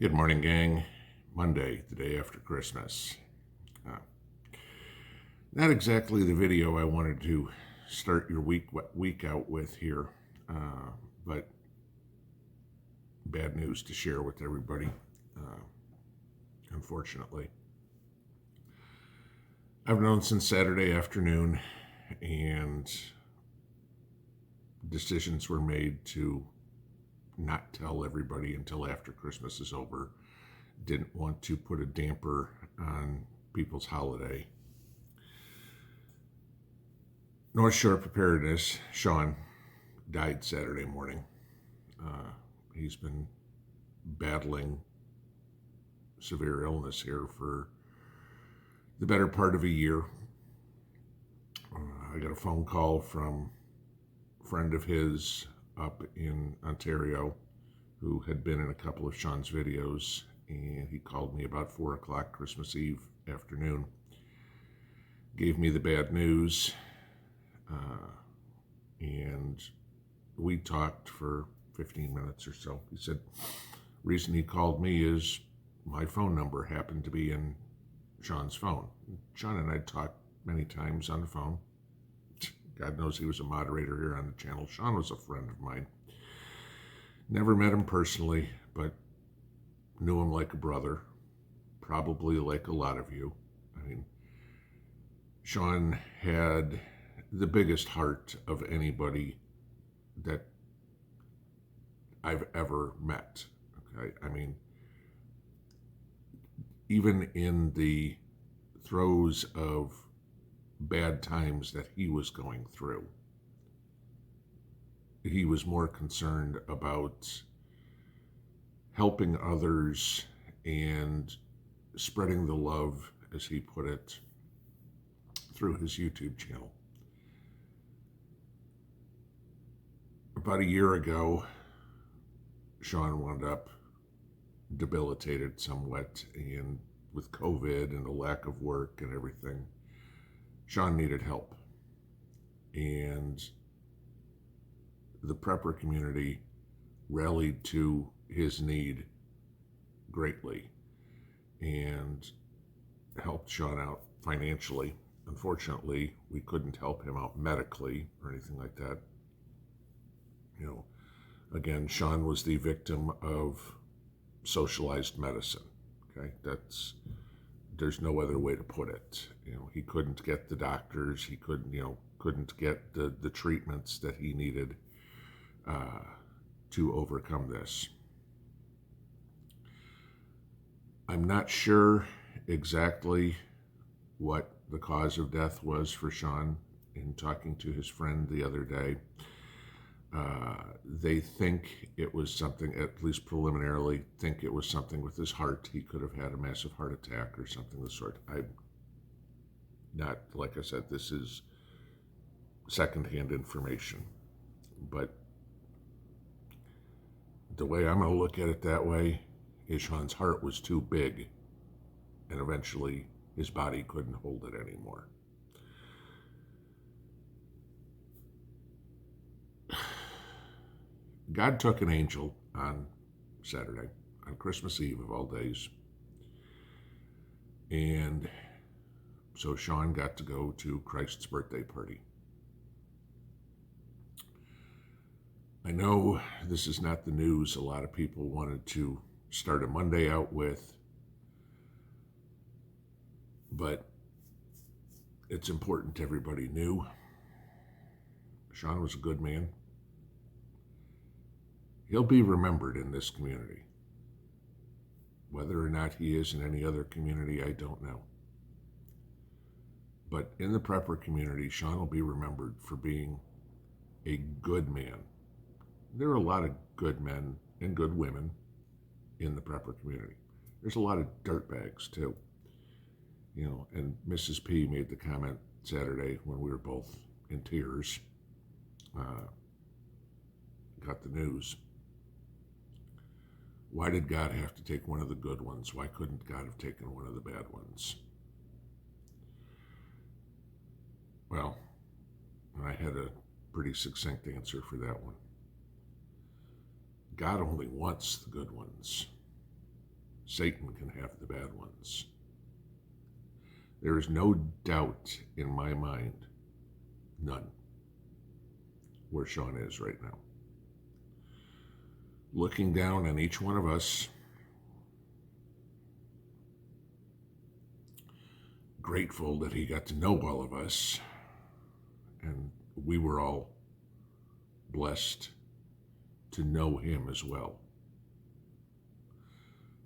Good morning, gang. Monday, the day after Christmas. Uh, Not exactly the video I wanted to start your week out with here, but bad news to share with everybody, unfortunately. I've known since Saturday afternoon, and decisions were made to not tell everybody until after Christmas is over. Didn't want to put a damper on people's holiday. Northshore Preparedness, Shawn, died Saturday morning. He's been battling severe illness here for the better part of a year. I got a phone call from a friend of his up in Ontario who had been in a couple of Shawn's videos, and he called me about 4 o'clock Christmas Eve afternoon, gave me the bad news, and we talked for 15 minutes or so. He said, reason he called me is my phone number happened to be in Shawn's phone. Shawn and I talked many times on the phone. God knows he was a moderator here on the channel. Shawn was a friend of mine. Never met him personally, but knew him like a brother, probably like a lot of you. I mean, Shawn had the biggest heart of anybody that I've ever met. Okay, I mean, even in the throes of bad times that he was going through, he was more concerned about helping others and spreading the love, as he put it, through his YouTube channel. About a year ago, Shawn wound up debilitated somewhat, and with COVID and the lack of work and everything, Shawn needed help. And the prepper community rallied to his need greatly and helped Shawn out financially. Unfortunately, we couldn't help him out medically or anything like that. You know, again, Shawn was the victim of socialized medicine. Okay, there's no other way to put it. You know, he couldn't get the doctors. He couldn't get the treatments that he needed to overcome this. I'm not sure exactly what the cause of death was for Shawn. In talking to his friend the other day, they think it was something, at least preliminarily, think it was something with his heart. He could have had a massive heart attack or something of the sort. I'm not, like I said, this is secondhand information. But the way I'm going to look at it that way is Shawn's heart was too big, and eventually his body couldn't hold it anymore. God took an angel on Saturday, on Christmas Eve of all days. And so Shawn got to go to Christ's birthday party. I know this is not the news a lot of people wanted to start a Monday out with, but it's important everybody knew. Shawn was a good man. He'll be remembered in this community. Whether or not he is in any other community, I don't know. But in the prepper community, Shawn will be remembered for being a good man. There are a lot of good men and good women in the prepper community. There's a lot of dirtbags too. You know, and Mrs. P made the comment Saturday when we were both in tears, got the news. Why did God have to take one of the good ones? Why couldn't God have taken one of the bad ones? Well, I had a pretty succinct answer for that one. God only wants the good ones. Satan can have the bad ones. There is no doubt in my mind, none, where Shawn is right now. Looking down on each one of us, grateful that he got to know all of us, and we were all blessed to know him as well.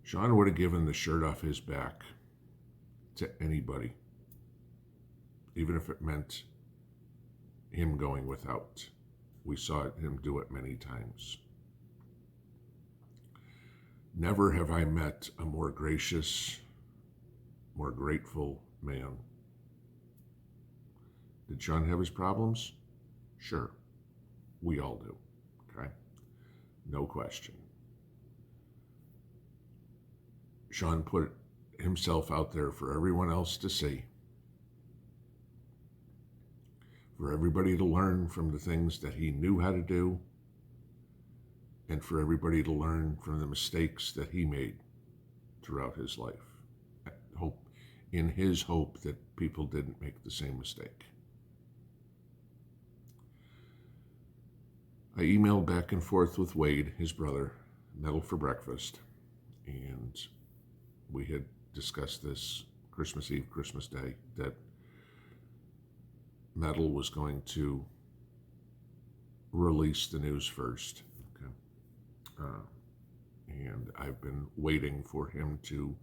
Shawn would have given the shirt off his back to anybody, even if it meant him going without. We saw him do it many times. Never have I met a more gracious, more grateful man. Did Shawn have his problems? Sure. We all do. Okay? No question. Shawn put himself out there for everyone else to see, for everybody to learn from the things that he knew how to do, and for everybody to learn from the mistakes that he made throughout his life. In his hope that people didn't make the same mistake. I emailed back and forth with Wade, his brother, Metal for breakfast, and we had discussed this Christmas Eve, Christmas Day, that Metal was going to release the news first. Okay. And I've been waiting for him to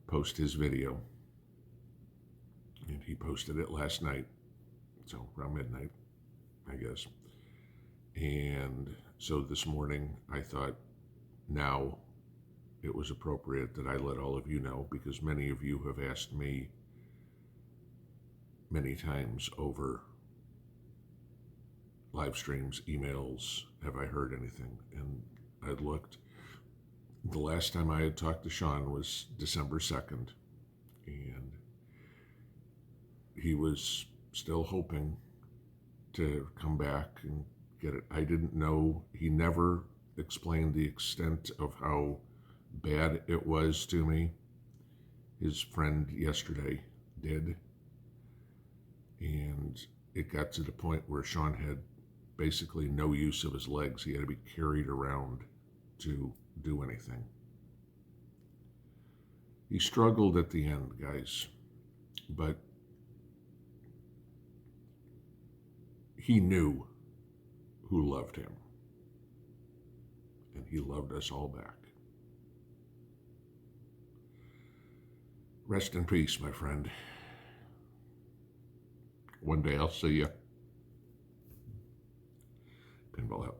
post his video. And he posted it last night, so around midnight, I guess. And so this morning, I thought now it was appropriate that I let all of you know, because many of you have asked me many times over live streams, emails, have I heard anything? And I looked. The last time I had talked to Shawn was December 2nd, and he was still hoping to come back and get it. I didn't know. He never explained the extent of how bad it was to me. His friend yesterday did. And it got to the point where Shawn had basically no use of his legs. He had to be carried around to do anything. He struggled at the end, guys, but he knew who loved him, and he loved us all back. Rest in peace, my friend. One day I'll see you. Pinball out.